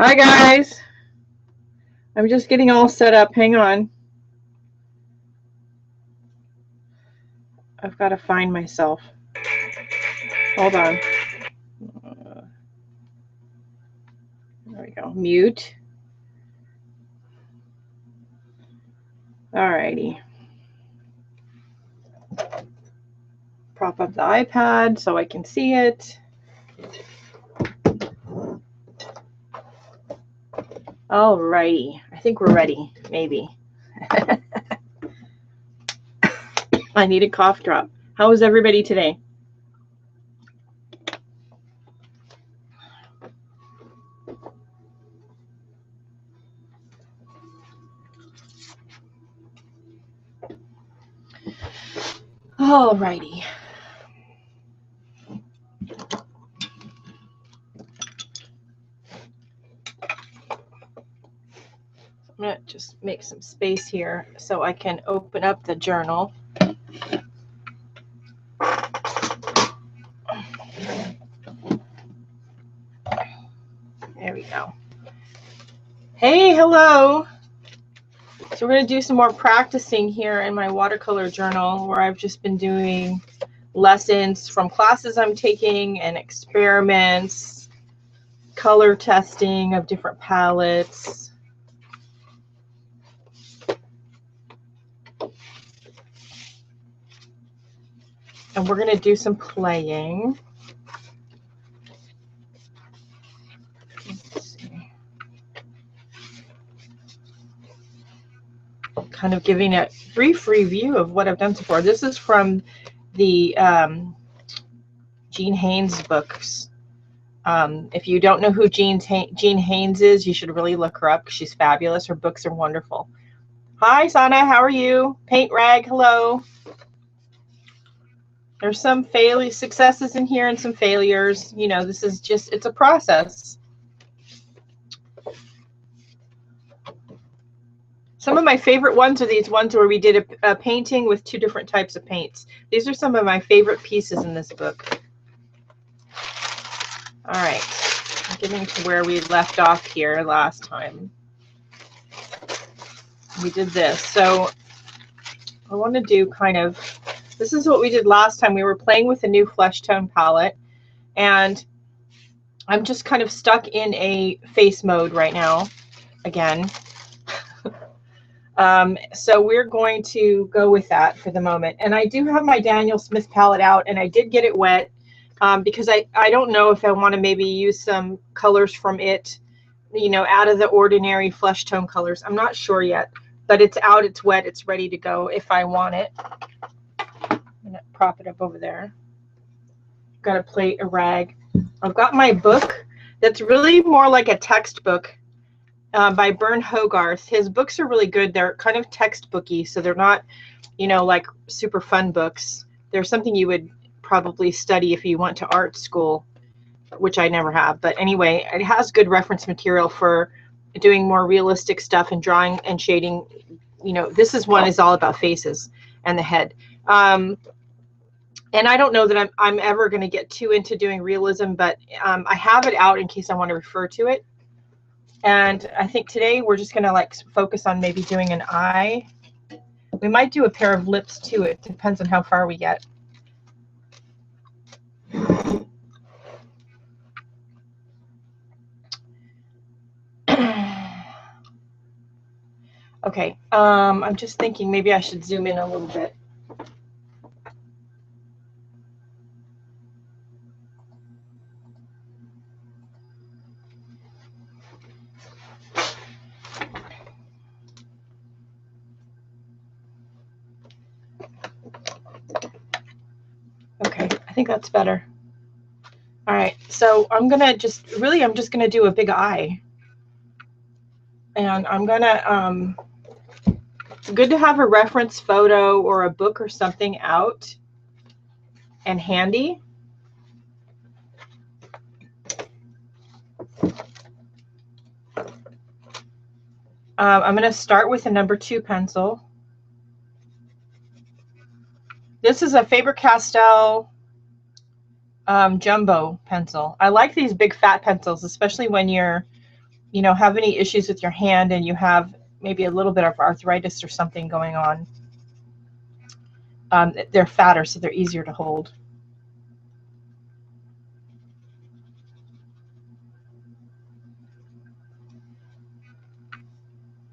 Hi guys, I'm just getting all set up. Hang on. I've got to find myself. Hold on. There we go. Mute. Alrighty. Prop up the iPad so I can see it. Alrighty. I think we're ready. Maybe. I need a cough drop. How is everybody today? Alrighty. I'm going to just make some space here so I can open up the journal. There we go. Hey, hello. So we're going to do some more practicing here in my watercolor journal, where I've just been doing lessons from classes I'm taking and experiments, color testing of different palettes. And we're going to do some playing. Let's see. Kind of giving a brief review of what I've done so far. This is from the Gina Ahrens books. If you don't know who Gina Ahrens is, you should really look her up because she's fabulous. Her books are wonderful. Hi, Sana. How are you? Paint Rag, hello. There's some successes in here and some failures. You know, this is just, it's a process. Some of my favorite ones are these ones where we did a painting with two different types of paints. These are some of my favorite pieces in this book. All right, getting to where we left off here last time. We did this. So I want to do kind of, this is what we did last time. We were playing with a new flesh tone palette, and I'm just kind of stuck in a face mode right now again. So we're going to go with that for the moment. And I do have my Daniel Smith palette out, and I did get it wet because I don't know if I want to maybe use some colors from it, you know, out of the ordinary flesh tone colors. I'm not sure yet, but it's out, it's wet, it's ready to go if I want it. I'm going to prop it up over there. Got a plate, a rag. I've got my book that's really more like a textbook. By Bernal Road. His books are really good. They're kind of textbooky, so they're not, you know, like super fun books. They're something you would probably study if you went to art school, which I never have. But anyway, it has good reference material for doing more realistic stuff and drawing and shading. You know, this one is all about faces and the head. And I don't know that I'm ever going to get too into doing realism, but I have it out in case I want to refer to it. And I think today we're just going to like focus on maybe doing an eye. We might do a pair of lips too. It depends on how far we get. Okay, I'm just thinking maybe I should zoom in a little bit. Okay, I think that's better. All right, so I'm just gonna do a big eye. And I'm gonna, it's good to have a reference photo or a book or something out and handy. I'm gonna start with a number 2 pencil. This is a Faber-Castell jumbo pencil. I like these big fat pencils, especially when you're you know, have any issues with your hand and you have maybe a little bit of arthritis or something going on. They're fatter, so they're easier to hold.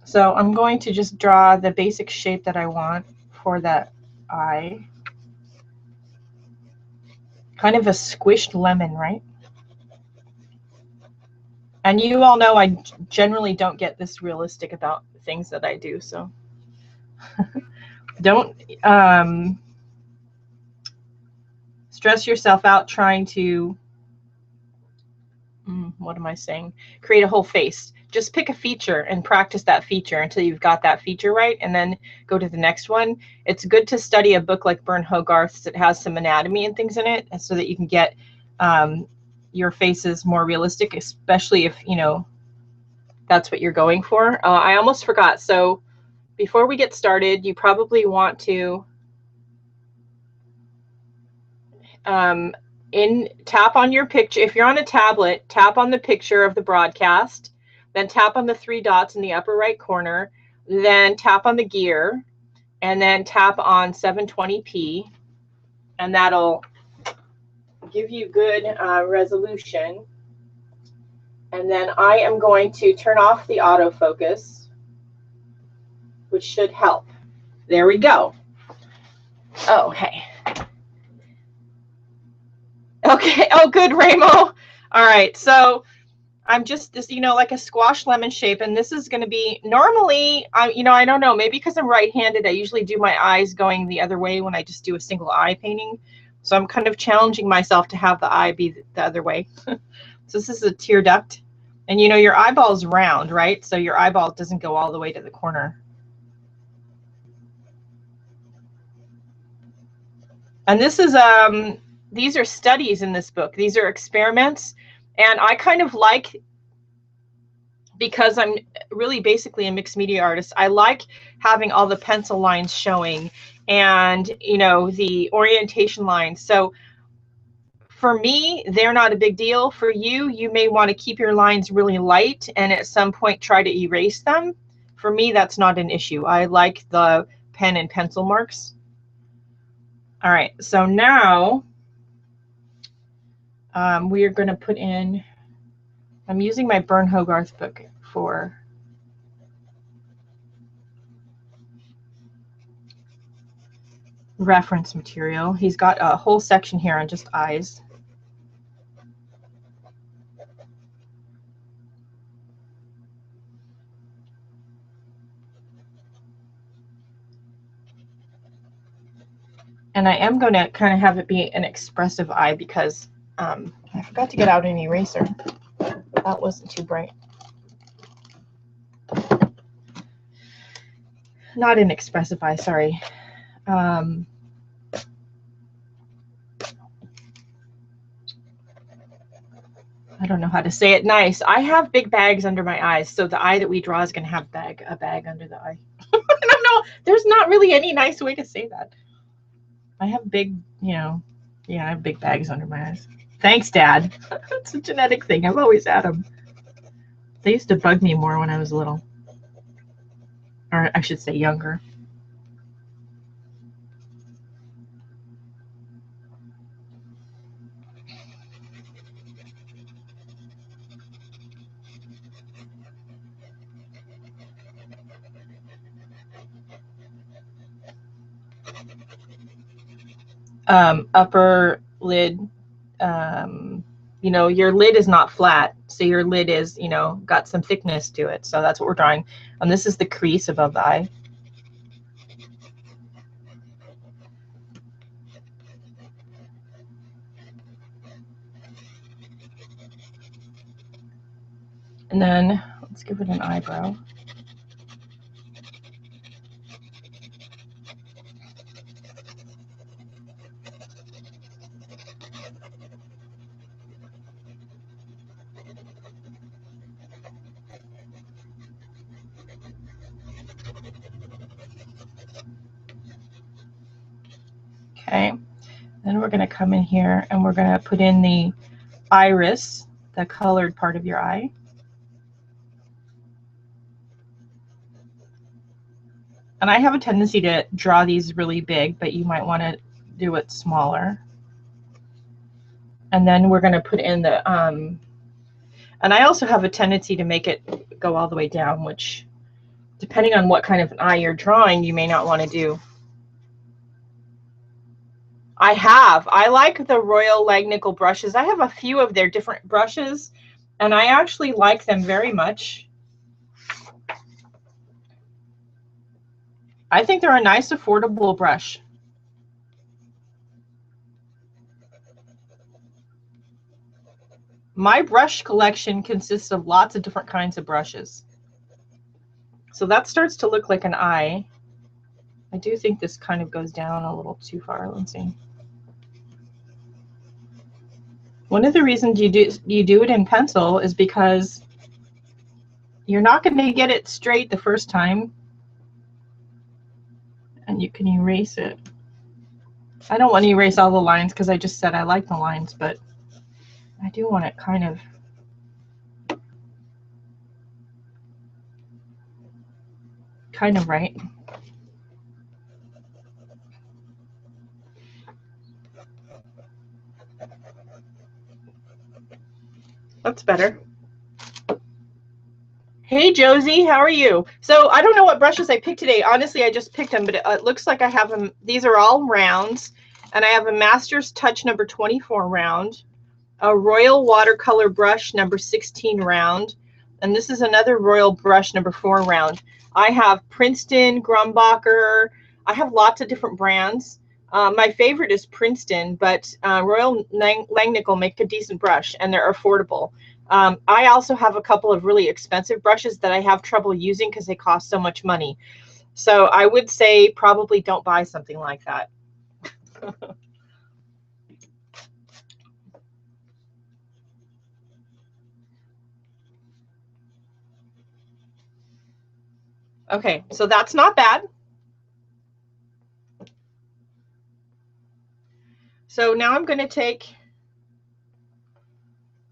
So I'm going to just draw the basic shape that I want for that eye. Kind of a squished lemon, right? And you all know I generally don't get this realistic about things that I do, so don't stress yourself out trying to, what am I saying? Create a whole face. Just pick a feature and practice that feature until you've got that feature right, and then go to the next one. It's good to study a book like Bernal Hogarth's that has some anatomy and things in it, so that you can get your faces more realistic, especially if, you know, that's what you're going for. I almost forgot. So before we get started, you probably want to tap on your picture. If you're on a tablet, tap on the picture of the broadcast, then tap on the 3 dots in the upper right corner, then tap on the gear, and then tap on 720p, and that'll give you good resolution. And then I am going to turn off the autofocus, which should help. There we go. Oh, hey. Okay. Oh, good, Ramo. All right. So I'm just this, you know, like a squash lemon shape, and this is going to be normally, you know, I don't know, maybe because I'm right-handed, I usually do my eyes going the other way when I just do a single eye painting. So I'm kind of challenging myself to have the eye be the other way. So this is a tear duct, and you know, your eyeball is round, right? So your eyeball doesn't go all the way to the corner. And this is these are studies in this book. These are experiments, and I kind of like, because I'm really basically a mixed media artist, I like having all the pencil lines showing and, you know, the orientation lines. So for me, they're not a big deal. For you, you may want to keep your lines really light and at some point try to erase them. For me, that's not an issue. I like the pen and pencil marks. All right, so now we are going to put in, I'm using my Bernal Hogarth book for reference material. He's got a whole section here on just eyes. And I am going to kind of have it be an expressive eye because I forgot to get out an eraser. That wasn't too bright. Not an expressive eye, sorry. I don't know how to say it nice. I have big bags under my eyes, so the eye that we draw is going to have a bag under the eye. I don't know. There's not really any nice way to say that. I have big, you know, yeah, I have big bags under my eyes. Thanks, Dad. It's a genetic thing. I've always had them. They used to bug me more when I was little. Or I should say younger. Upper lid, you know, your lid is not flat, so your lid is, you know, got some thickness to it. So that's what we're drawing. And this is the crease above the eye. And then let's give it an eyebrow. Okay, then we're going to come in here and we're going to put in the iris, the colored part of your eye. And I have a tendency to draw these really big, but you might want to do it smaller. And then we're going to put in the, and I also have a tendency to make it go all the way down, which depending on what kind of an eye you're drawing, you may not want to do. I like the Royal Langnickel brushes. I have a few of their different brushes, and I actually like them very much. I think they're a nice, affordable brush. My brush collection consists of lots of different kinds of brushes. So that starts to look like an eye. I do think this kind of goes down a little too far. Let's see. One of the reasons you do it in pencil is because you're not going to get it straight the first time, and you can erase it. I don't want to erase all the lines because I just said I like the lines, but I do want it kind of right. That's better. Hey Josie, how are you? So I don't know what brushes I picked today. Honestly, I just picked them, but it looks like I have them. These are all rounds, and I have a Master's Touch number 24 round, a Royal Watercolor brush number 16 round, and this is another Royal brush number 4 round. I have Princeton, Grumbacher. I have lots of different brands. My favorite is Princeton, but Royal Langnickel make a decent brush, and they're affordable. I also have a couple of really expensive brushes that I have trouble using because they cost so much money. So I would say probably don't buy something like that. Okay, so that's not bad. So now I'm going to take,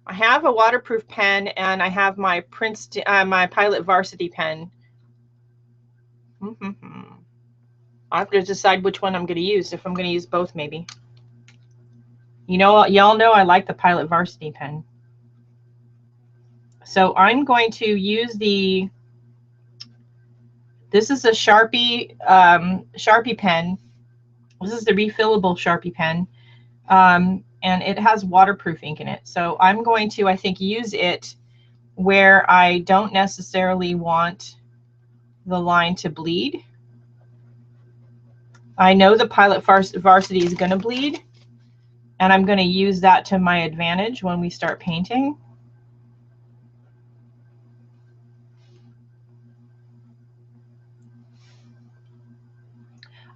I have a waterproof pen, and I have my Princeton, my Pilot Varsity pen. I have to decide which one I'm going to use, if I'm going to use both maybe. You know, y'all know I like the Pilot Varsity pen. So I'm going to use the, this is a Sharpie, Sharpie pen. This is the refillable Sharpie pen. And it has waterproof ink in it. So I'm going to, I think, use it where I don't necessarily want the line to bleed. I know the Pilot Varsity is going to bleed, and I'm going to use that to my advantage when we start painting.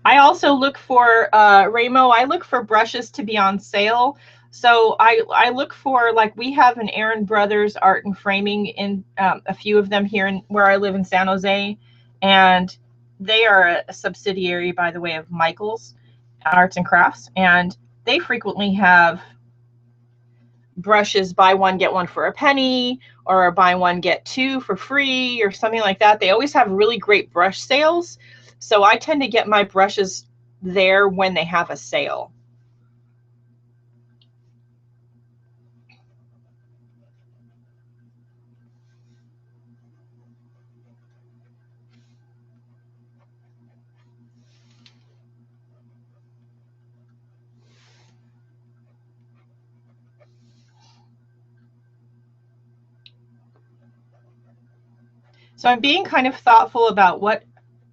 I also look for, Ramo, I look for brushes to be on sale. So I look for, like, we have an Aaron Brothers Art and Framing in a few of them here in where I live in San Jose, and they are a subsidiary, by the way, of Michael's Arts and Crafts, and they frequently have brushes, buy one get one for a penny, or buy one get two for free, or something like that. They always have really great brush sales, so I tend to get my brushes there when they have a sale. So I'm being kind of thoughtful about what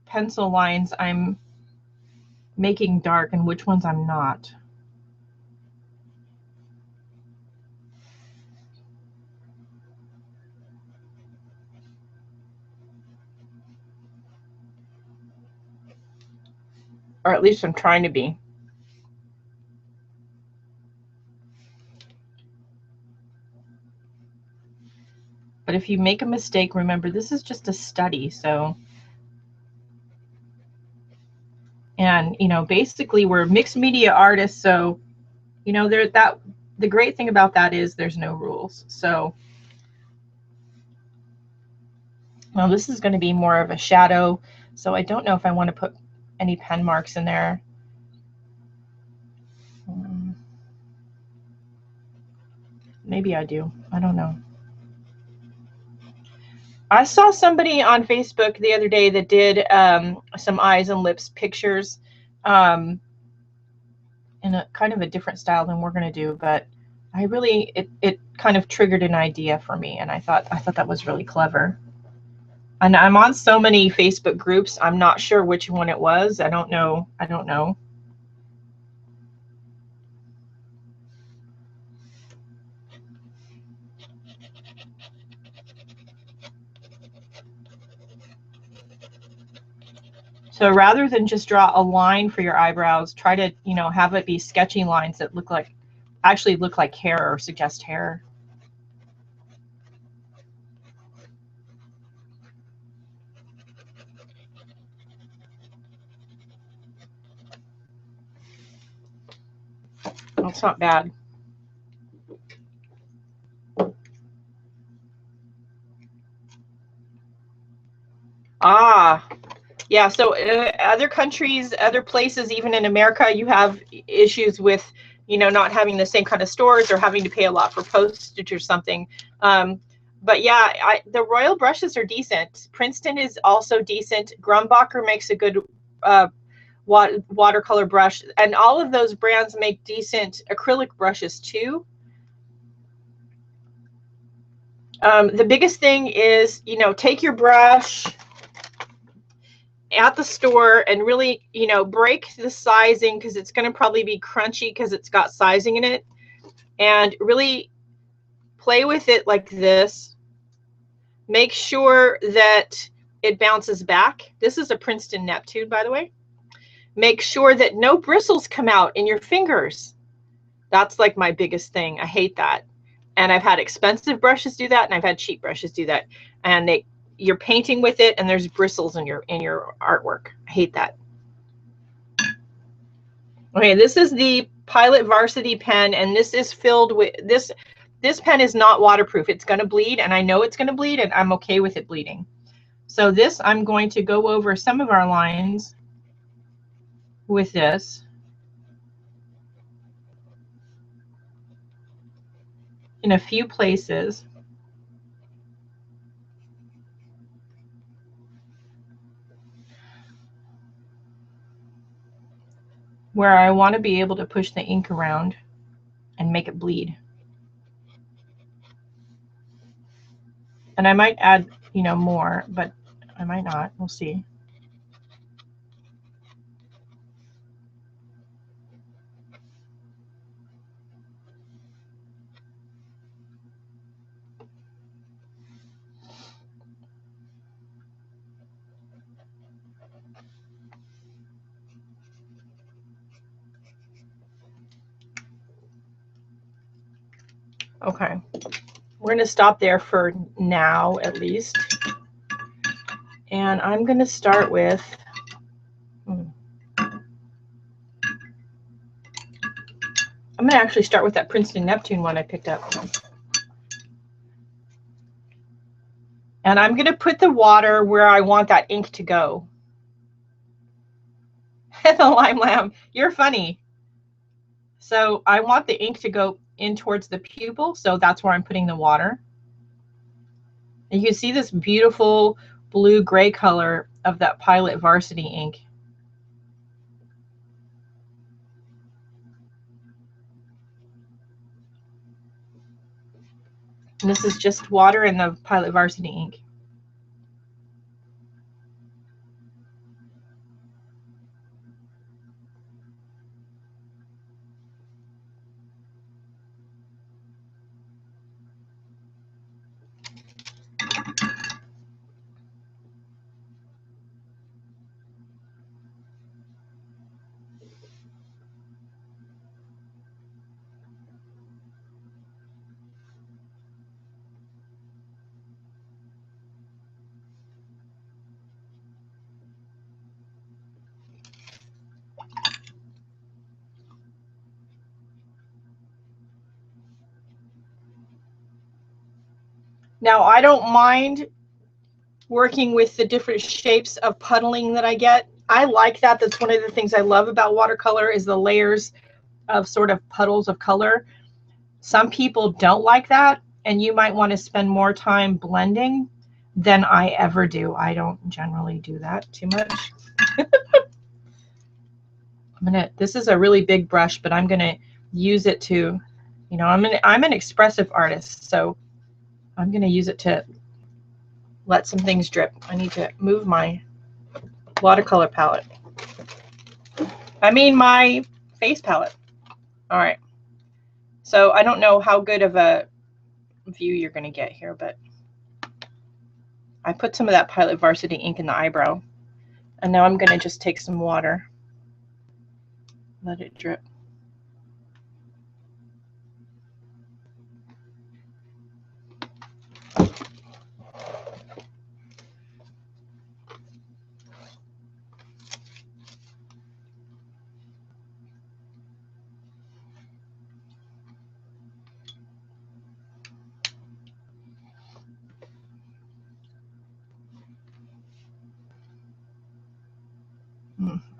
pencil lines I'm making dark and which ones I'm not. Or at least I'm trying to be. But if you make a mistake, remember, this is just a study, so. And, you know, basically we're mixed media artists, so, you know, the great thing about that is there's no rules. So, well, this is going to be more of a shadow, So I don't know if I want to put any pen marks in there. Maybe I do. I don't know. I saw somebody on Facebook the other day that did some eyes and lips pictures in a kind of a different style than we're going to do, but I really, it kind of triggered an idea for me, and I thought that was really clever. And I'm on so many Facebook groups, I'm not sure which one it was. I don't know. So rather than just draw a line for your eyebrows, try to, you know, have it be sketchy lines that actually look like hair or suggest hair. That's not bad. Ah, yeah. So other countries, other places, even in America, you have issues with, you know, not having the same kind of stores or having to pay a lot for postage or something. But yeah, the Royal brushes are decent. Princeton is also decent. Grumbacher makes a good watercolor brush, and all of those brands make decent acrylic brushes too. The biggest thing is, you know, take your brush at the store and really, you know, break the sizing, because it's going to probably be crunchy because it's got sizing in it, and really play with it like this. Make sure that it bounces back. This is a Princeton Neptune, by the way. Make sure that no bristles come out in your fingers. That's like my biggest thing. I hate that. And I've had expensive brushes do that, and I've had cheap brushes do that. And you're painting with it and there's bristles in your artwork. I hate that. Okay, this is the Pilot Varsity pen, and this is filled with this pen is not waterproof. It's going to bleed, and I know it's going to bleed, and I'm okay with it bleeding. So this, I'm going to go over some of our lines with this. In a few places. Where I want to be able to push the ink around and make it bleed. And I might add, you know, more, but I might not. We'll see. Okay, we're going to stop there for now, at least. And I'm going to start with, I'm going to actually start with that Princeton Neptune one I picked up. And I'm going to put the water where I want that ink to go. The lime lamb, you're funny. So I want the ink to go in towards the pupil, so that's where I'm putting the water. And you can see this beautiful blue-gray color of that Pilot Varsity ink. And this is just water and the Pilot Varsity ink. Now, I don't mind working with the different shapes of puddling that I get. I like that. That's one of the things I love about watercolor is the layers of sort of puddles of color. Some people don't like that, and you might want to spend more time blending than I ever do. I don't generally do that too much. This is a really big brush, but I'm gonna use it to, you know, I'm an expressive artist, so I'm gonna use it to let some things drip. I need to move my watercolor palette. I mean my face palette. All right. So I don't know how good of a view you're gonna get here, but I put some of that Pilot Varsity ink in the eyebrow, and now I'm gonna just take some water, let it drip.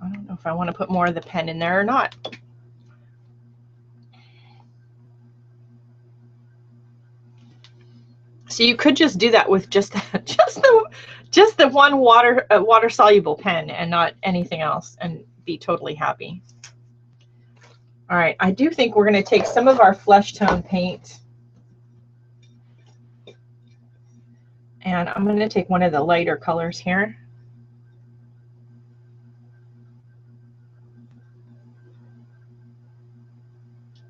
I don't know if I want to put more of the pen in there or not. So you could just do that with just the one water soluble pen and not anything else, and be totally happy. All right, I do think we're going to take some of our flesh tone paint, and I'm going to take one of the lighter colors here.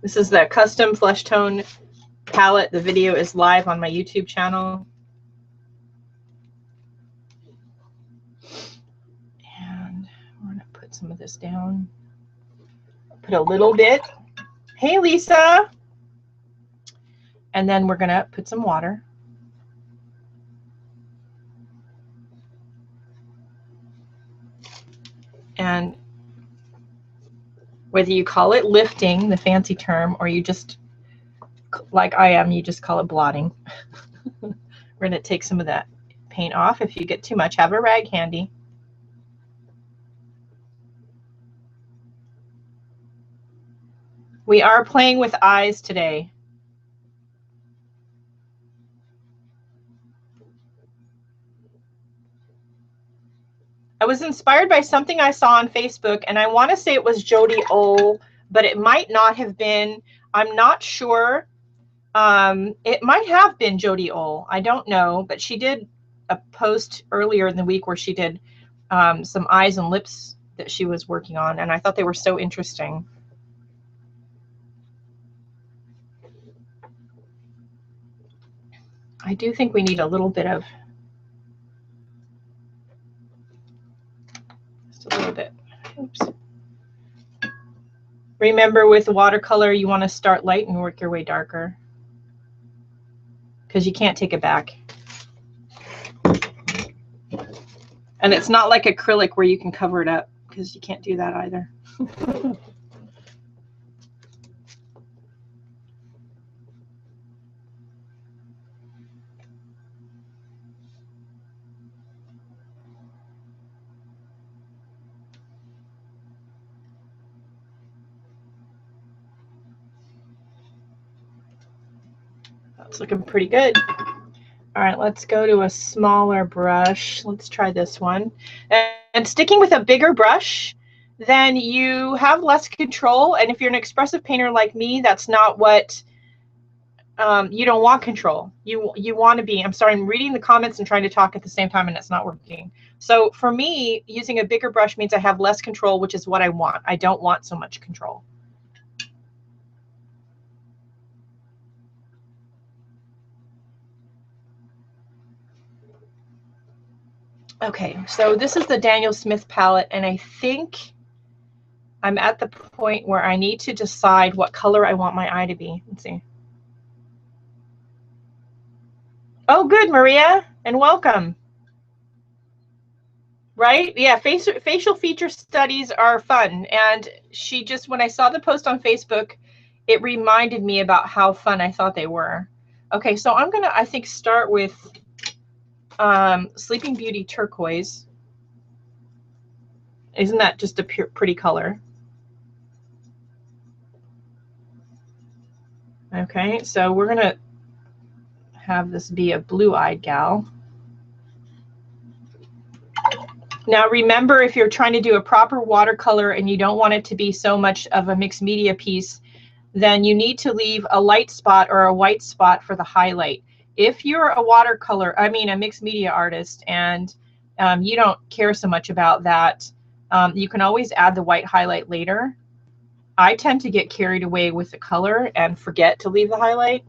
This is the custom flesh tone palette. The video is live on my YouTube channel. And we're going to put some of this down. Put a little bit. Hey, Lisa. And then we're going to put some water. And whether you call it lifting, the fancy term, or you just, like I am, you just call it blotting. We're going to take some of that paint off. If you get too much, have a rag handy. We are playing with eyes today. I was inspired by something I saw on Facebook, and I want to say it was Jody Ohl, but it might not have been. I'm not sure. It might have been Jody Ohl. I don't know, but she did a post earlier in the week where she did some eyes and lips that she was working on, and I thought they were so interesting. I do think we need a little bit of, just a little bit. Oops. Remember, with watercolor, you want to start light and work your way darker, because you can't take it back. And it's not like acrylic where you can cover it up, because you can't do that either. That's looking pretty good. All right, let's go to a smaller brush. Let's try this one. And sticking with a bigger brush, then you have less control. And if you're an expressive painter like me, that's not what, you don't want control. You want to be, I'm sorry, I'm reading the comments and trying to talk at the same time, and it's not working. So for me, using a bigger brush means I have less control, which is what I want. I don't want so much control. Okay, so this is the Daniel Smith palette, and I think I'm at the point where I need to decide what color I want my eye to be. Let's see. Oh, good, Maria, and welcome. Right? Yeah, facial feature studies are fun. And she just, when I saw the post on Facebook, it reminded me about how fun I thought they were. Okay, so I'm going to, I think, start with Sleeping Beauty turquoise. Isn't that just a pretty color? Okay, so we're gonna have this be a blue-eyed gal. Now remember, if you're trying to do a proper watercolor and you don't want it to be so much of a mixed media piece, then you need to leave a light spot or a white spot for the highlight. If you're a mixed media artist, and you don't care so much about that, you can always add the white highlight later. I tend to get carried away with the color and forget to leave the highlight.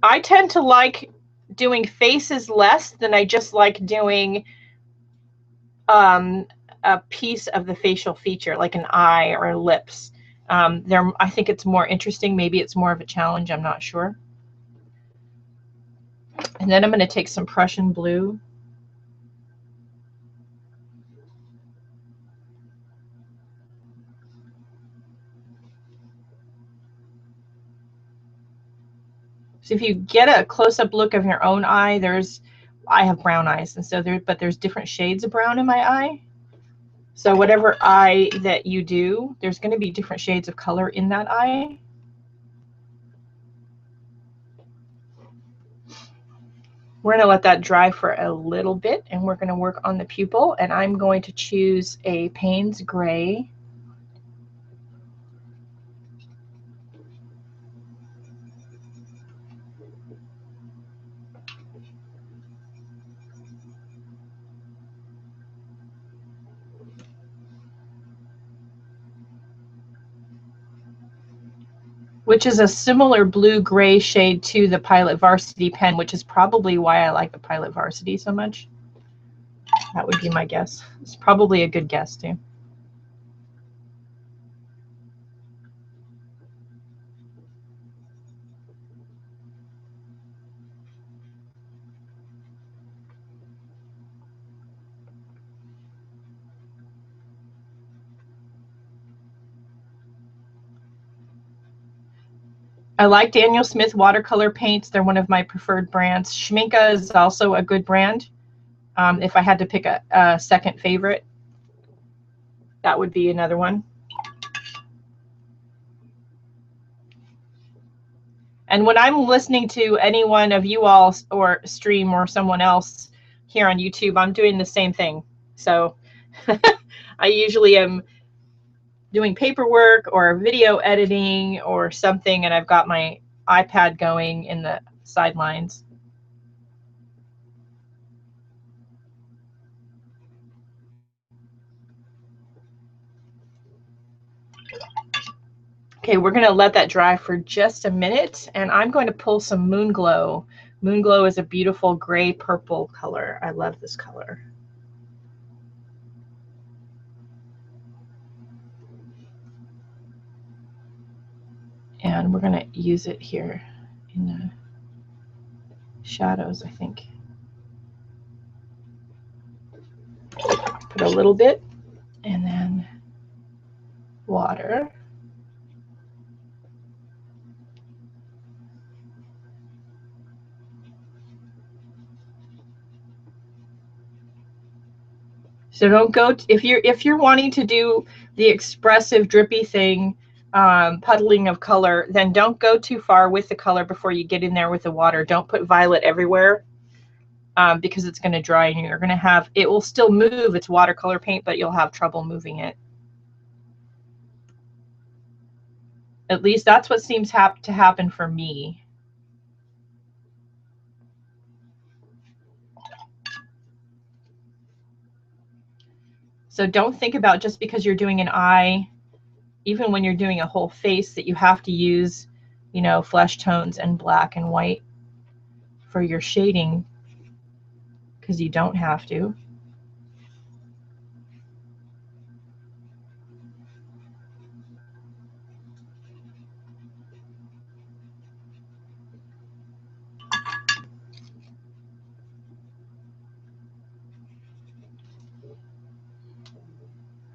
I tend to like doing faces less than I just like doing a piece of the facial feature, like an eye or lips. I think it's more interesting. Maybe it's more of a challenge. I'm not sure. And then I'm going to take some Prussian blue. So if you get a close-up look of your own eye, I have brown eyes, and so there's different shades of brown in my eye. So whatever eye that you do, there's going to be different shades of color in that eye. We're going to let that dry for a little bit, and we're going to work on the pupil, and I'm going to choose a Payne's Gray. Which is a similar blue-gray shade to the Pilot Varsity pen, which is probably why I like the Pilot Varsity so much. That would be my guess. It's probably a good guess, too. I like Daniel Smith watercolor paints. They're one of my preferred brands. Schmincke is also a good brand. If I had to pick a second favorite, that would be another one. And when I'm listening to any one of you all or stream or someone else here on YouTube, I'm doing the same thing. So I usually am doing paperwork or video editing or something, and I've got my iPad going in the sidelines. Okay, we're going to let that dry for just a minute, and I'm going to pull some Moon Glow. Moon Glow is a beautiful gray purple color. I love this color. And we're going to use it here in the shadows, I think. Put a little bit, and then water. So don't go if you're wanting to do the expressive drippy thing, puddling of color, then don't go too far with the color before you get in there with the water. Don't put violet everywhere, because it's going to dry and you're going to have, it will still move. It's watercolor paint, but you'll have trouble moving it. At least that's what seems to happen for me. So don't think about just because you're doing an eye, even when you're doing a whole face, that you have to use, you know, flesh tones and black and white for your shading, because you don't have to.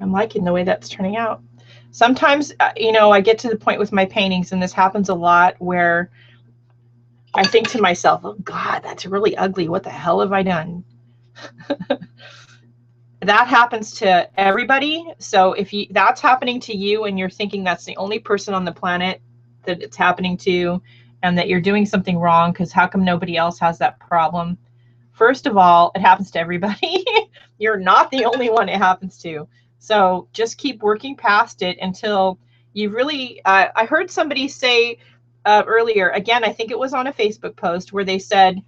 I'm liking the way that's turning out. Sometimes, you know, I get to the point with my paintings, and this happens a lot, where I think to myself, oh God, that's really ugly. What the hell have I done? That happens to everybody. So if that's happening to you and you're thinking that's the only person on the planet that it's happening to, and that you're doing something wrong because how come nobody else has that problem? First of all, it happens to everybody. You're not the only one it happens to. So just keep working past it until you really, I heard somebody say earlier, again, I think it was on a Facebook post where they said,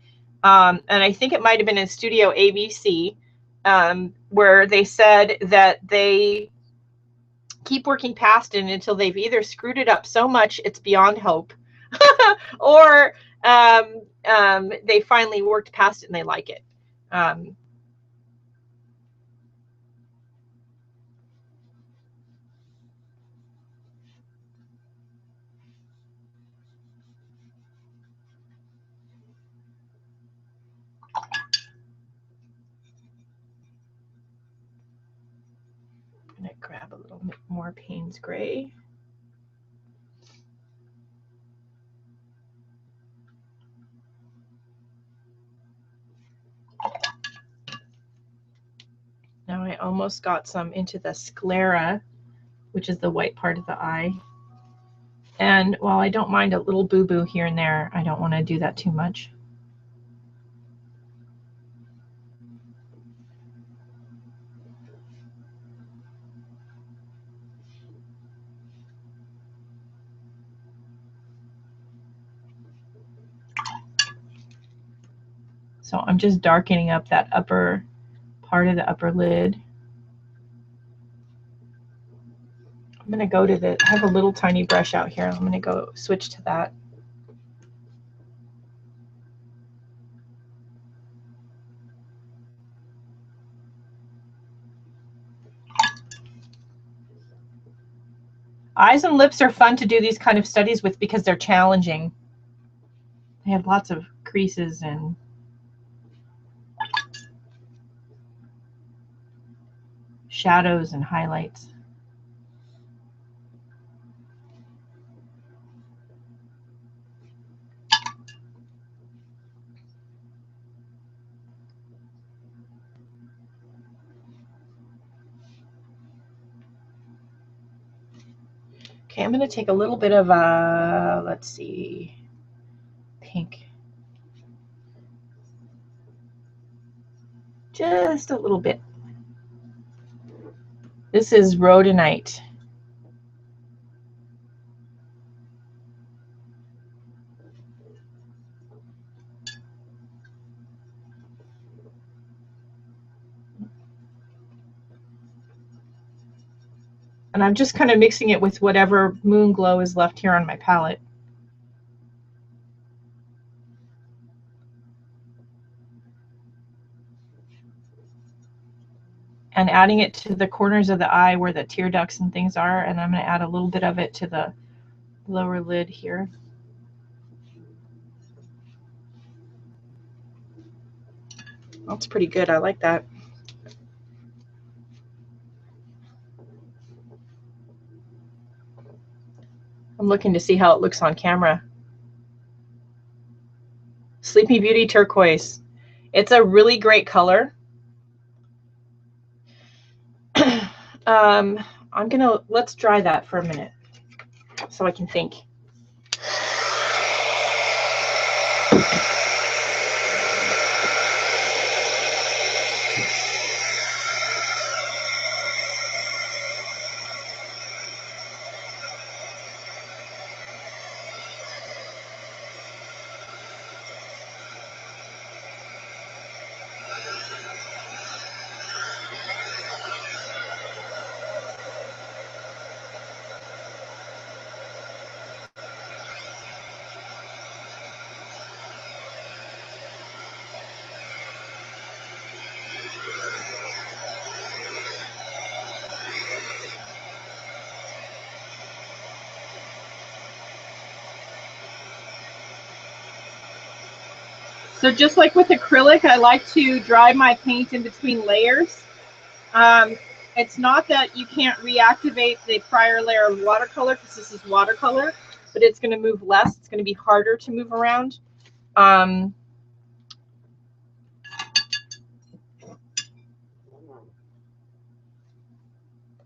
and I think it might have been in Studio ABC, where they said that they keep working past it until they've either screwed it up so much it's beyond hope, or they finally worked past it and they like it. I'm going to grab a little bit more Payne's Gray. Now I almost got some into the sclera, which is the white part of the eye. And while I don't mind a little boo-boo here and there, I don't want to do that too much. So I'm just darkening up that upper part of the upper lid. I'm going to go to I have a little tiny brush out here. I'm going to go switch to that. Eyes and lips are fun to do these kind of studies with because they're challenging. They have lots of creases and shadows and highlights. Okay, I'm going to take a little bit of, let's see, pink. Just a little bit. This is rhodonite. And I'm just kind of mixing it with whatever moon glow is left here on my palette. And adding it to the corners of the eye where the tear ducts and things are. And I'm going to add a little bit of it to the lower lid here. That's pretty good. I like that. I'm looking to see how it looks on camera. Sleepy Beauty turquoise. It's a really great color. Let's dry that for a minute so I can think. So just like with acrylic, I like to dry my paint in between layers. It's not that you can't reactivate the prior layer of watercolor because this is watercolor, but it's going to move less. It's going to be harder to move around.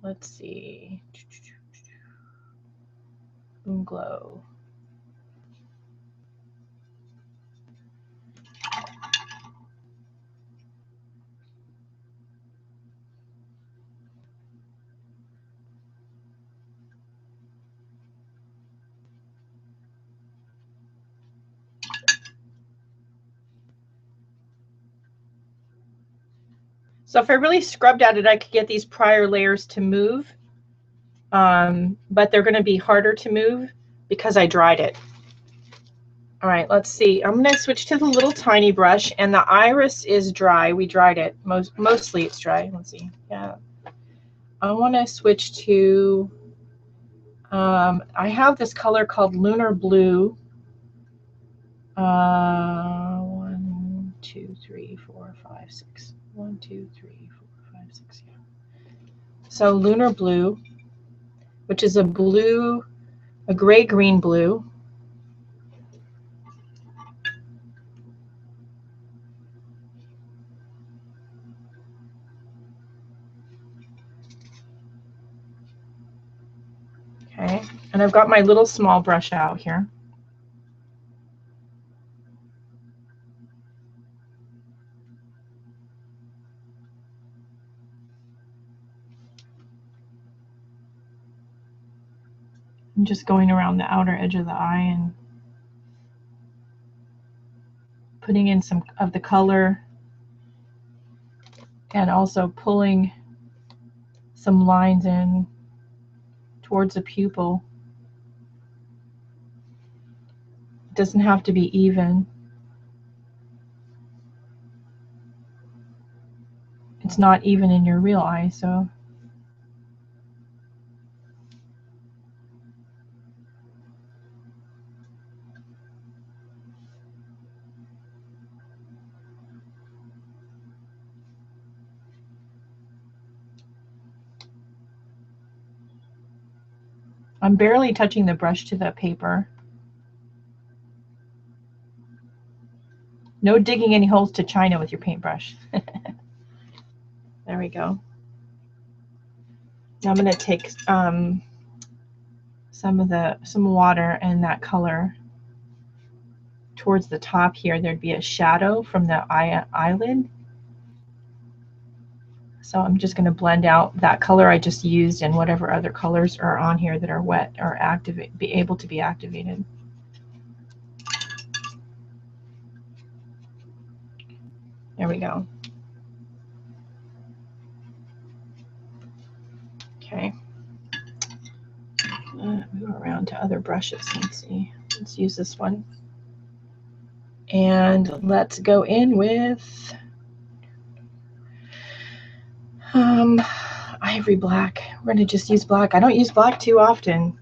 Let's see. Boom glow. So if I really scrubbed at it, I could get these prior layers to move, but they're going to be harder to move because I dried it. All right, let's see. I'm going to switch to the little tiny brush, and the iris is dry. We dried it. Mostly it's dry. Let's see. Yeah. I want to switch to, I have this color called Lunar Blue. 1, 2, 3, 4, 5, 6. 1, 2, 3, 4, 5, 6. Yeah. So Lunar Blue, which is a blue, a gray-green blue. Okay, and I've got my little small brush out here. I'm just going around the outer edge of the eye and putting in some of the color and also pulling some lines in towards the pupil. It doesn't have to be even. It's not even in your real eye, so. I'm barely touching the brush to the paper. No digging any holes to China with your paintbrush. There we go. Now I'm going to take some water and that color towards the top here. There'd be a shadow from the eyelid. So I'm just going to blend out that color I just used and whatever other colors are on here that are wet or be able to be activated. There we go. Okay. Move around to other brushes. Let's see. Let's use this one. And let's go in with ivory black. We're going to just use black. I don't use black too often.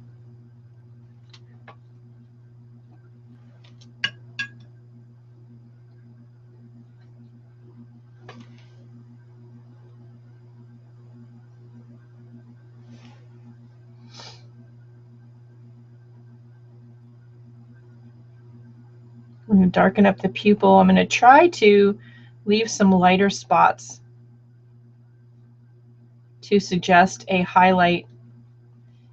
I'm going to darken up the pupil. I'm going to try to leave some lighter spots to suggest a highlight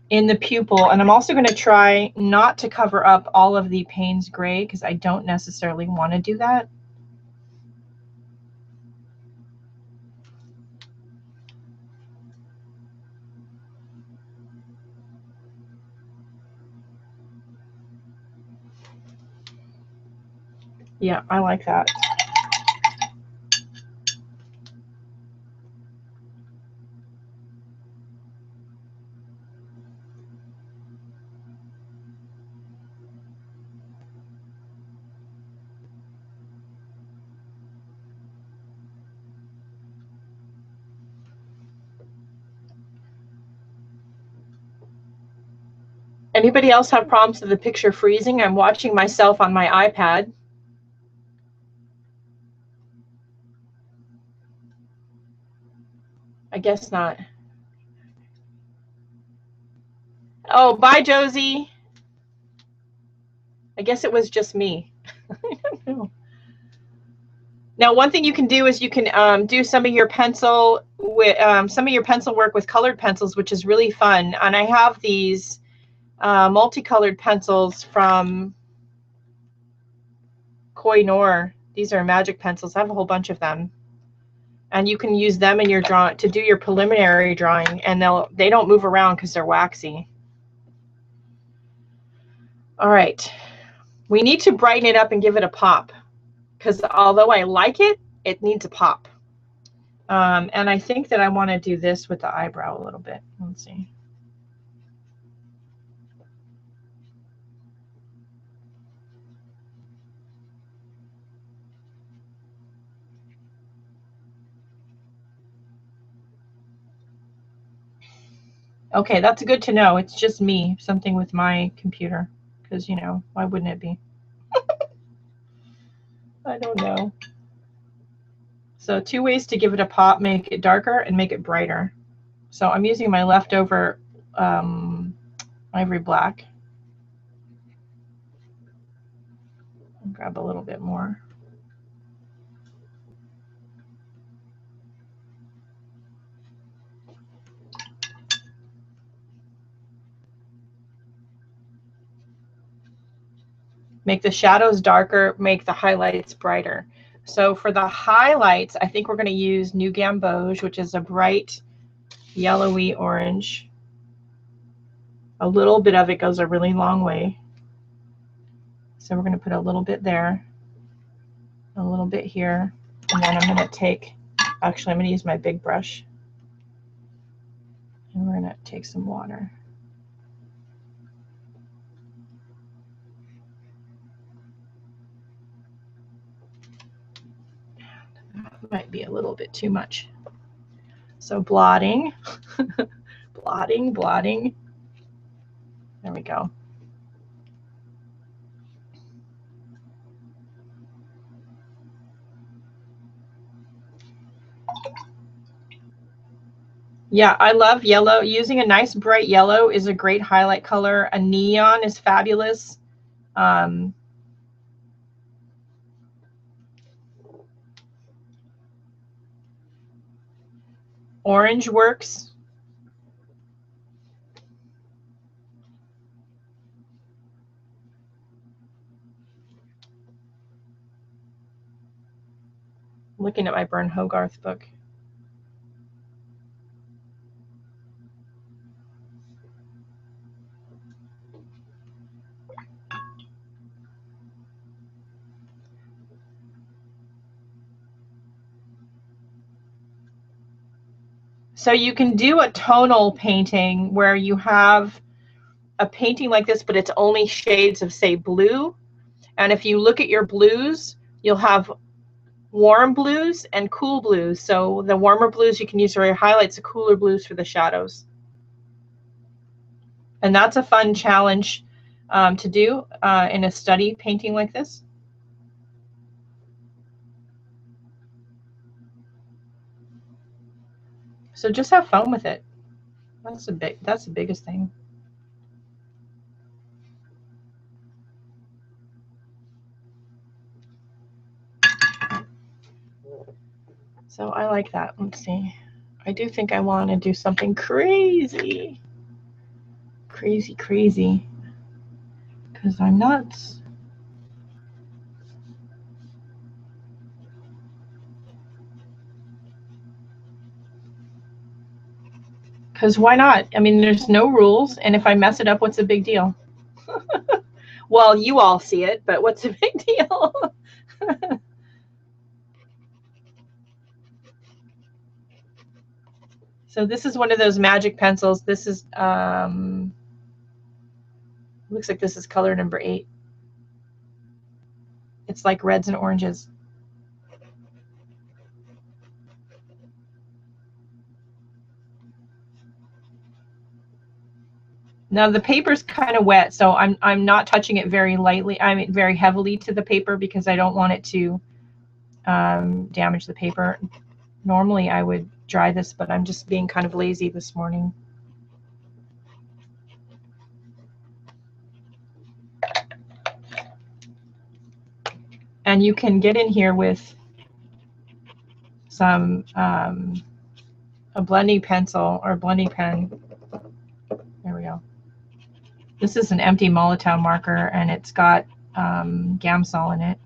in the pupil. And I'm also going to try not to cover up all of the Payne's gray because I don't necessarily want to do that. Yeah, I like that. Anybody else have problems with the picture freezing? I'm watching myself on my iPad. I guess not. Oh, bye, Josie. I guess it was just me. Now, one thing you can do is you can do some of your pencil with work with colored pencils, which is really fun. And I have these multicolored pencils from Koh-i-Noor. These are magic pencils. I have a whole bunch of them, and you can use them in your drawing to do your preliminary drawing, and they don't move around because they're waxy. All right, we need to brighten it up and give it a pop, because although I like it, it needs a pop. And I think that I want to do this with the eyebrow a little bit. Let's see. Okay, that's good to know. It's just me, something with my computer, because, you know, why wouldn't it be? I don't know. So 2 ways to give it a pop: make it darker and make it brighter. So I'm using my leftover ivory black. I'll grab a little bit more. Make the shadows darker, make the highlights brighter. So for the highlights, I think we're going to use New Gamboge, which is a bright yellowy orange. A little bit of it goes a really long way. So we're going to put a little bit there, a little bit here, and then I'm going to take, actually I'm going to use my big brush, and we're going to take some water. That might be a little bit too much. So blotting, blotting, blotting. There we go. Yeah, I love yellow. Using a nice bright yellow is a great highlight color. A neon is fabulous. Orange works. Looking at my Bern Hogarth book. So you can do a tonal painting where you have a painting like this, but it's only shades of, say, blue. And if you look at your blues, you'll have warm blues and cool blues. So the warmer blues you can use for your highlights, the cooler blues for the shadows. And that's a fun challenge to do in a study painting like this. So just have fun with it. That's the biggest thing. So I like that. Let's see. I do think I want to do something crazy. Crazy, crazy. Because I'm nuts. Because why not? I mean, there's no rules. And if I mess it up, what's the big deal? Well, you all see it, but what's the big deal? So this is one of those magic pencils. This is, looks like this is color number 8. It's like reds and oranges. Now the paper's kind of wet, so I'm not touching it very lightly. I mean, very heavily to the paper because I don't want it to damage the paper. Normally I would dry this, but I'm just being kind of lazy this morning. And you can get in here with some a blending pencil or blending pen. There we go. This is an empty Molotow marker, and it's got Gamsol in it.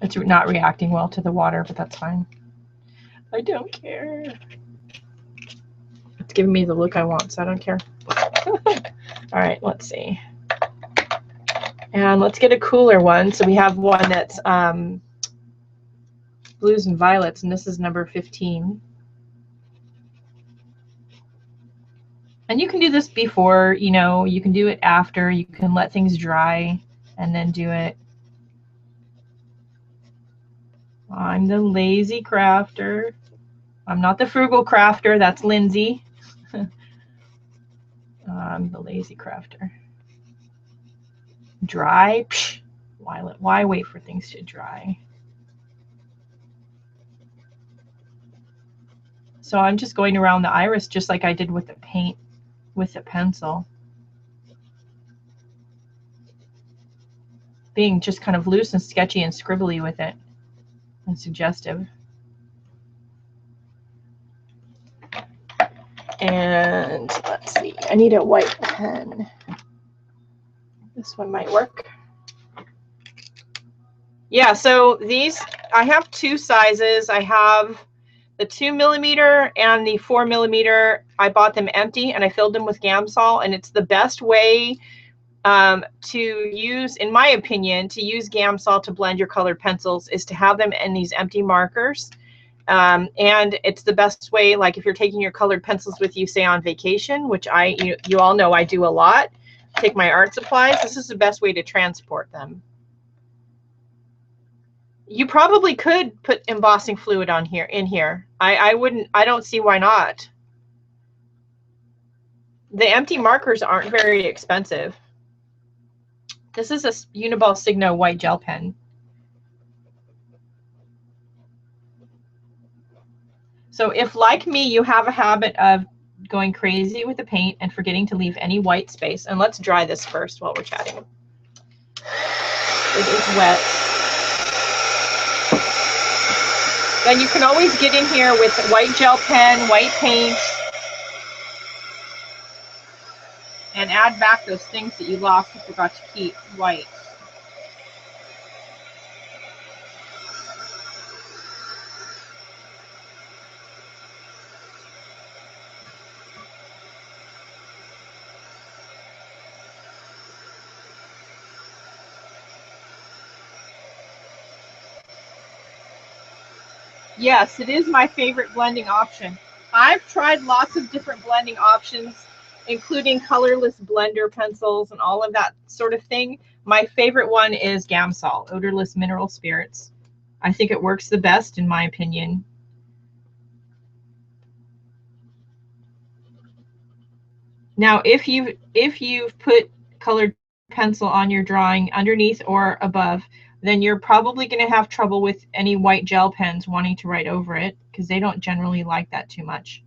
It's not reacting well to the water, but that's fine. I don't care. It's giving me the look I want, so I don't care. All right, let's see. And let's get a cooler one. So we have one that's blues and violets, and this is number 15. And you can do this before, you know, you can do it after, you can let things dry and then do it. I'm the lazy crafter. I'm not the frugal crafter, that's Lindsay. I'm the lazy crafter. Dry? Psh, why wait for things to dry? So I'm just going around the iris just like I did with the paint, with the pencil. Being just kind of loose and sketchy and scribbly with it and suggestive. And let's see, I need a white pen. This one might work. Yeah, so these, I have two sizes. I have the 2mm and the 4mm. I bought them empty and I filled them with Gamsol, and it's the best way to use, in my opinion, to use Gamsol to blend your colored pencils is to have them in these empty markers. And it's the best way, like if you're taking your colored pencils with you, say on vacation, which you all know I do a lot, take my art supplies, this is the best way to transport them. You probably could put embossing fluid on here, in here. I don't see why not. The empty markers aren't very expensive. This is a Uniball Signo white gel pen. So if, like me, you have a habit of going crazy with the paint and forgetting to leave any white space, and let's dry this first while we're chatting. It is wet. Then you can always get in here with white gel pen, white paint, and add back those things that you lost and forgot to keep white. Yes, it is my favorite blending option. I've tried lots of different blending options, including colorless blender pencils and all of that sort of thing. My favorite one is Gamsol, odorless mineral spirits. I think it works the best, in my opinion. Now, if you've put colored pencil on your drawing underneath or above, then you're probably going to have trouble with any white gel pens wanting to write over it, because they don't generally like that too much.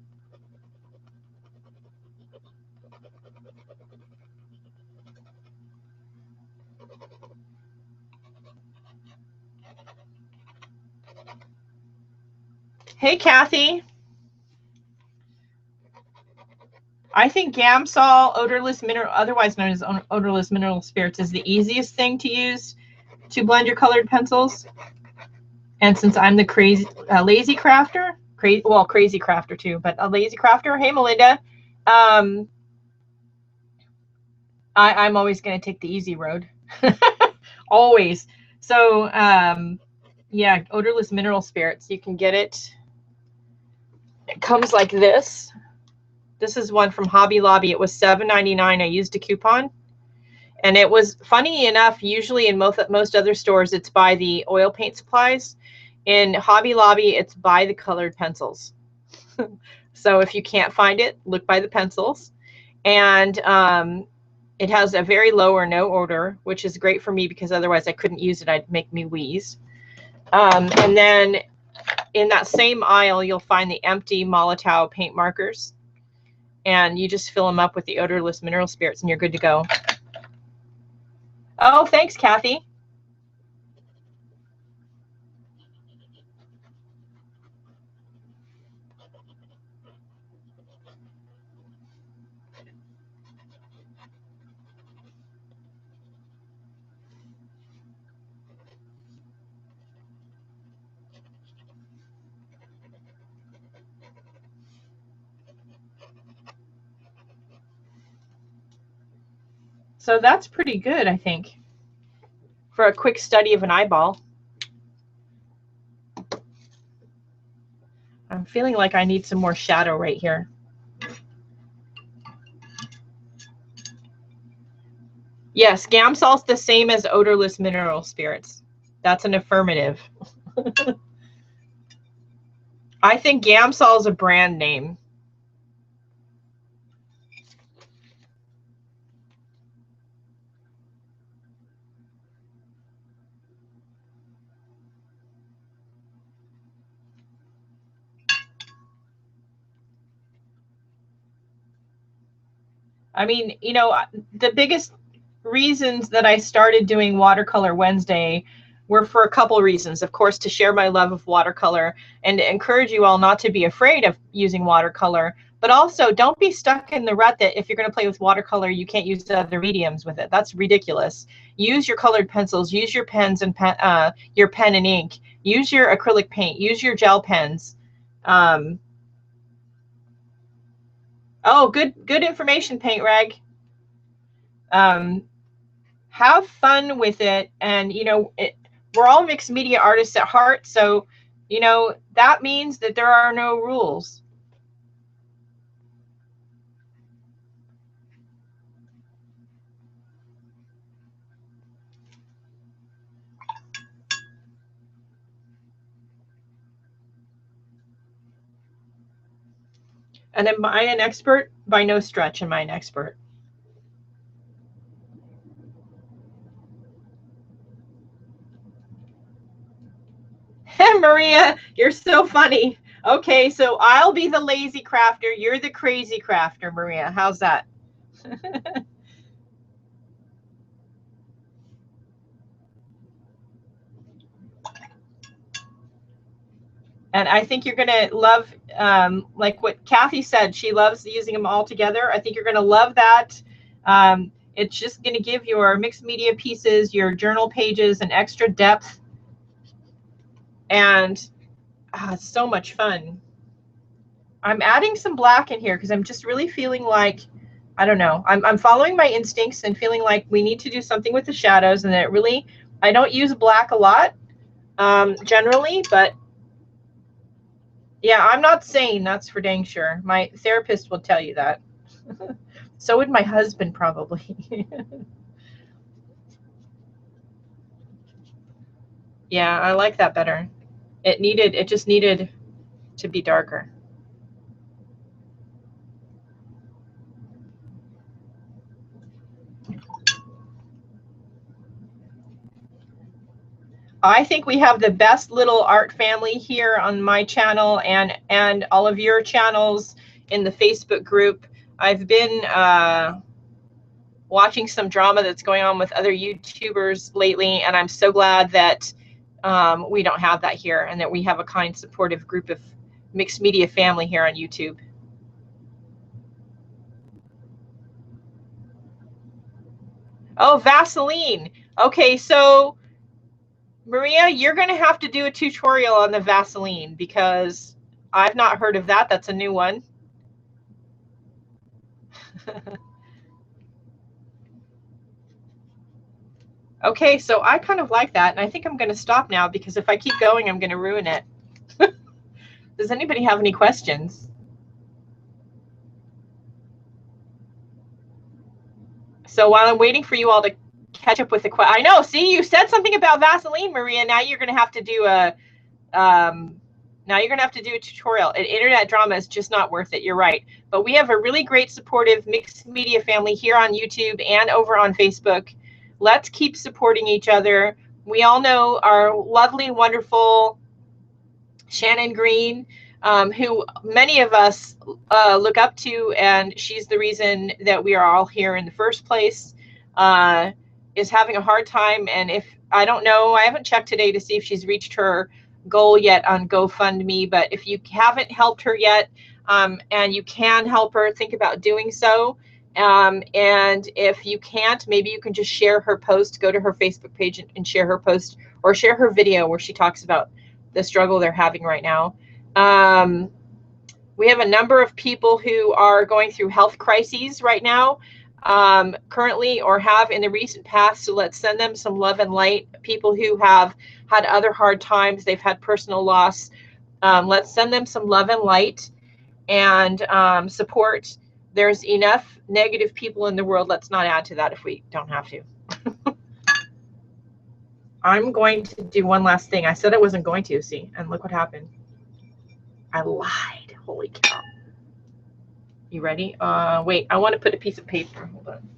Hey, Kathy. I think Gamsol, odorless mineral, otherwise known as odorless mineral spirits, is the easiest thing to use to blend your colored pencils. And since I'm the lazy crafter, crazy crafter too, but a lazy crafter. Hey, Melinda. I'm always going to take the easy road. Always. So, yeah, odorless mineral spirits. You can get it. It comes like this. This is one from Hobby Lobby. It was $7.99. I used a coupon. And it was, funny enough, usually in most other stores, it's by the oil paint supplies. In Hobby Lobby, it's by the colored pencils. So if you can't find it, look by the pencils. And it has a very low or no odor, which is great for me because otherwise I couldn't use it. I'd make me wheeze. And then in that same aisle, you'll find the empty Molotow paint markers. And you just fill them up with the odorless mineral spirits and you're good to go. Oh, thanks, Kathy. So that's pretty good, I think, for a quick study of an eyeball. I'm feeling like I need some more shadow right here. Yes, Gamsol's the same as odorless mineral spirits. That's an affirmative. I think Gamsol is a brand name. I mean, you know, the biggest reasons that I started doing Watercolor Wednesday were for a couple of reasons. Of course, to share my love of watercolor and to encourage you all not to be afraid of using watercolor, but also don't be stuck in the rut that if you're going to play with watercolor, you can't use other mediums with it. That's ridiculous. Use your colored pencils, use your pens and your pen and ink, use your acrylic paint, use your gel pens. Oh, good information, Paint Rag. Have fun with it, and you know, we're all mixed media artists at heart, so you know that means that there are no rules. And am I an expert? By no stretch am I an expert. Maria, you're so funny. Okay, so I'll be the lazy crafter, you're the crazy crafter, Maria. How's that? And I think you're going to love, like what Kathy said, she loves using them all together. I think you're going to love that. It's just going to give your mixed media pieces, your journal pages, an extra depth. And it's so much fun. I'm adding some black in here because I'm just really feeling like, I don't know, I'm following my instincts and feeling like we need to do something with the shadows. And that really, I don't use black a lot generally, but yeah, I'm not sane, that's for dang sure. My therapist will tell you that. So would my husband probably. Yeah, I like that better. It just needed to be darker. I think we have the best little art family here on my channel and all of your channels in the Facebook group. I've been watching some drama that's going on with other YouTubers lately, and I'm so glad that we don't have that here and that we have a kind, supportive group of mixed media family here on YouTube. Oh, Vaseline. Okay, so Maria, you're going to have to do a tutorial on the Vaseline because I've not heard of that. That's a new one. Okay, so I kind of like that, and I think I'm going to stop now because if I keep going, I'm going to ruin it. Does anybody have any questions? So while I'm waiting for you all to catch up with the question, I know, see, you said something about Vaseline, Maria. Now you're going to have to do a tutorial. An internet drama is just not worth it. You're right. But we have a really great supportive mixed media family here on YouTube and over on Facebook. Let's keep supporting each other. We all know our lovely, wonderful Shannon Green, who many of us look up to, and she's the reason that we are all here in the first place. is having a hard time, and if I don't know, I haven't checked today to see if she's reached her goal yet on GoFundMe, but if you haven't helped her yet, and you can help her, think about doing so. And if you can't, maybe you can just share her post, go to her Facebook page and share her post, or share her video where she talks about the struggle they're having right now. We have a number of people who are going through health crises right now, currently, or have in the recent past. So let's send them some love and light. People who have had other hard times, they've had personal loss. Let's send them some love and light and support. There's enough negative people in the world. Let's not add to that if we don't have to. I'm going to do one last thing. I said I wasn't going to, see, and look what happened. I lied. Holy cow. You ready? Wait, I want to put a piece of paper. Hold on.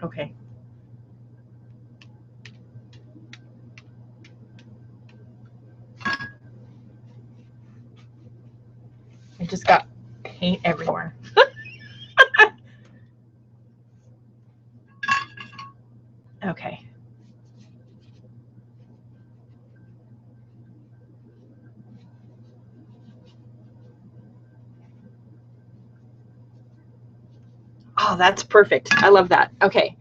Okay. I just got paint everywhere. Okay. Oh, that's perfect. I love that. Okay.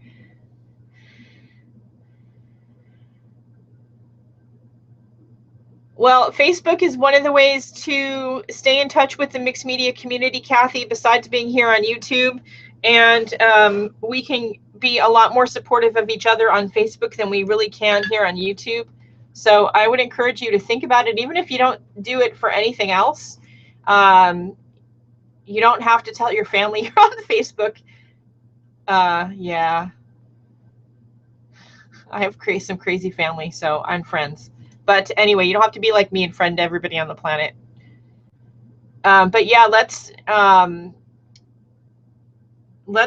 Well, Facebook is one of the ways to stay in touch with the mixed media community, Kathy, besides being here on YouTube. And we can be a lot more supportive of each other on Facebook than we really can here on YouTube. So I would encourage you to think about it, even if you don't do it for anything else. You don't have to tell your family you're on Facebook. Yeah. I have some crazy family, so I'm friends. But anyway, you don't have to be like me and friend everybody on the planet. But yeah, let's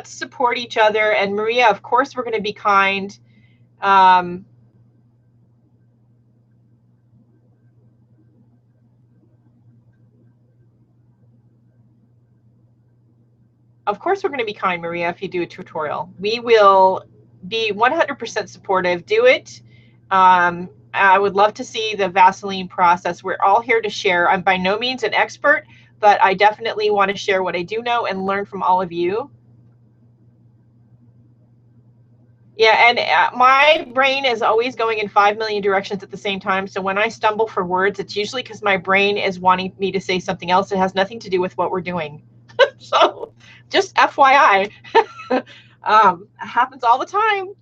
support each other. And Maria, of course, we're going to be kind. Of course, we're going to be kind, Maria, if you do a tutorial. We will be 100% supportive. Do it. I would love to see the Vaseline process. We're all here to share. I'm by no means an expert, but I definitely want to share what I do know and learn from all of you. Yeah, and my brain is always going in 5 million directions at the same time. So when I stumble for words, it's usually because my brain is wanting me to say something else that has nothing to do with what we're doing. So just FYI, it happens all the time.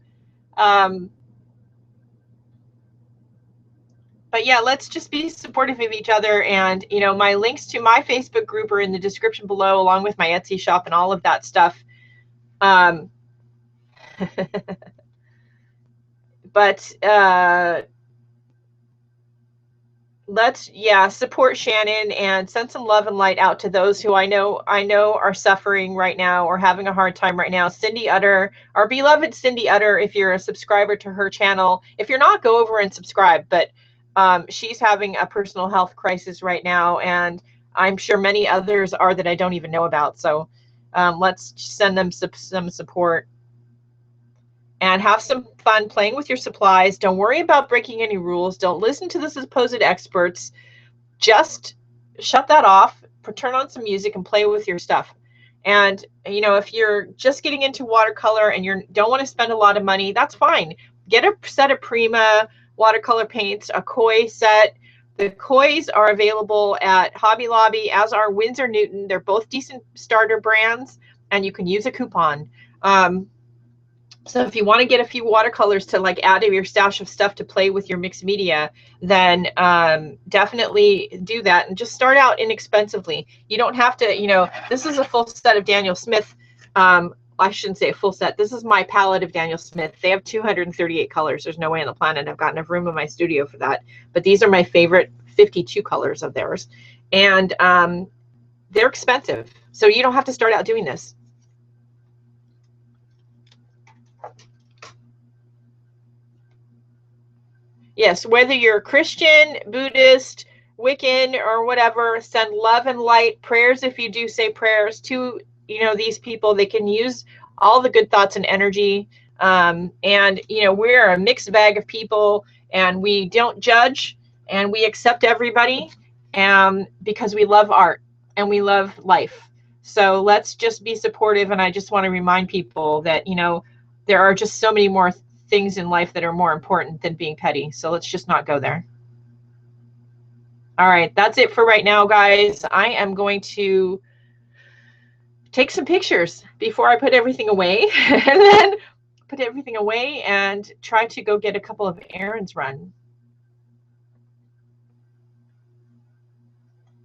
But yeah, let's just be supportive of each other. And, you know, my links to my Facebook group are in the description below, along with my Etsy shop and all of that stuff. But let's, yeah, support Shannon and send some love and light out to those who I know are suffering right now or having a hard time right now. Cindy Utter, our beloved Cindy Utter, if you're a subscriber to her channel. If you're not, go over and subscribe. But she's having a personal health crisis right now, and I'm sure many others are that I don't even know about. So let's send them some support and have some fun playing with your supplies. Don't worry about breaking any rules. Don't listen to the supposed experts. Just shut that off, turn on some music, and play with your stuff. And, you know, if you're just getting into watercolor and you don't want to spend a lot of money, that's fine. Get a set of Prima watercolor paints, a koi set. The kois are available at Hobby Lobby, as are Winsor Newton. They're both decent starter brands, and you can use a coupon. So if you want to get a few watercolors to like add to your stash of stuff to play with your mixed media, then definitely do that, and just start out inexpensively. You don't have to, you know, this is a full set of Daniel Smith. I shouldn't say a full set. This is my palette of Daniel Smith. They have 238 colors. There's no way on the planet I've got enough room in my studio for that. But these are my favorite 52 colors of theirs. And they're expensive. So you don't have to start out doing this. Yes, whether you're Christian, Buddhist, Wiccan, or whatever, send love and light, prayers if you do say prayers, to you know, these people. They can use all the good thoughts and energy. And, you know, we're a mixed bag of people, and we don't judge, and we accept everybody, because we love art and we love life. So let's just be supportive. And I just want to remind people that, you know, there are just so many more things in life that are more important than being petty. So let's just not go there. All right, that's it for right now, guys. I am going to take some pictures before I put everything away, and then put everything away and try to go get a couple of errands run.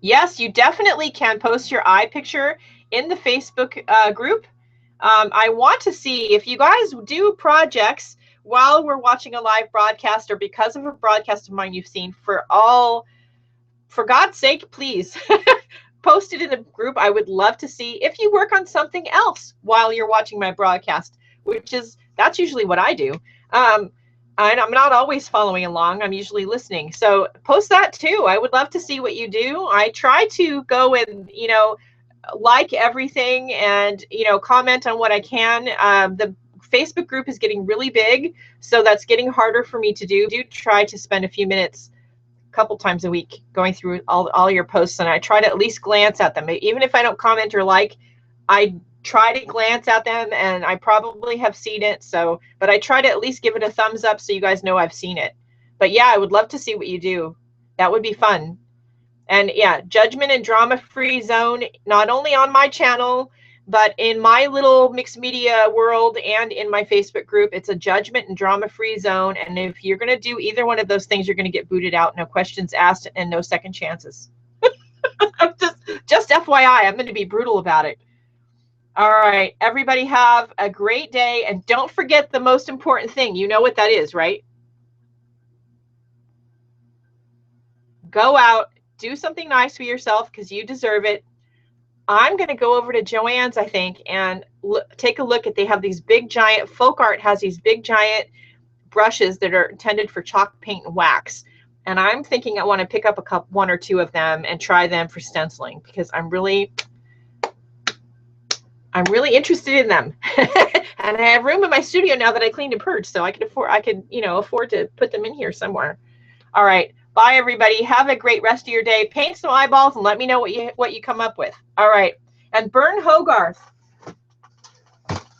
Yes, you definitely can post your eye picture in the Facebook group. I want to see if you guys do projects while we're watching a live broadcast, or because of a broadcast of mine you've seen. For God's sake, please post it in the group. I would love to see if you work on something else while you're watching my broadcast, that's usually what I do. And I'm not always following along. I'm usually listening. So post that too. I would love to see what you do. I try to go and, you know, like everything and, you know, comment on what I can. The Facebook group is getting really big, so that's getting harder for me to do. I do try to spend a few minutes a couple times a week going through all your posts, and I try to at least glance at them. Even if I don't comment or like, I try to glance at them, and I probably have seen it. So, but I try to at least give it a thumbs up so you guys know I've seen it. But yeah, I would love to see what you do. That would be fun. And yeah, judgment and drama-free zone, not only on my channel, but in my little mixed media world and in my Facebook group. It's a judgment and drama-free zone. And if you're going to do either one of those things, you're going to get booted out. No questions asked and no second chances. just FYI, I'm going to be brutal about it. All right, everybody have a great day. And don't forget the most important thing. You know what that is, right? Go out, do something nice for yourself because you deserve it. I'm going to go over to Joann's, I think, and take a look at, they have these big giant, folk art has these big giant brushes that are intended for chalk paint and wax. And I'm thinking I want to pick up one or two of them and try them for stenciling, because I'm really interested in them. And I have room in my studio now that I cleaned and purged, so I could afford to put them in here somewhere. All right. Bye, everybody. Have a great rest of your day. Paint some eyeballs and let me know what you come up with. All right. And Bern Hogarth.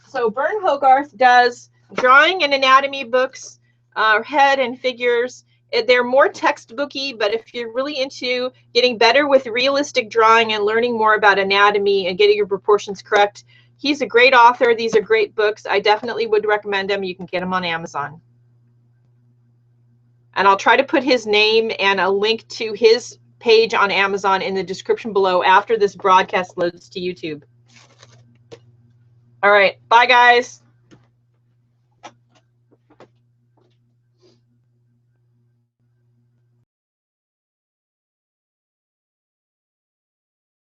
So Bern Hogarth does drawing and anatomy books, head and figures. They're more textbooky, but if you're really into getting better with realistic drawing and learning more about anatomy and getting your proportions correct, he's a great author. These are great books. I definitely would recommend them. You can get them on Amazon. And I'll try to put his name and a link to his page on Amazon in the description below after this broadcast loads to YouTube. All right. Bye, guys.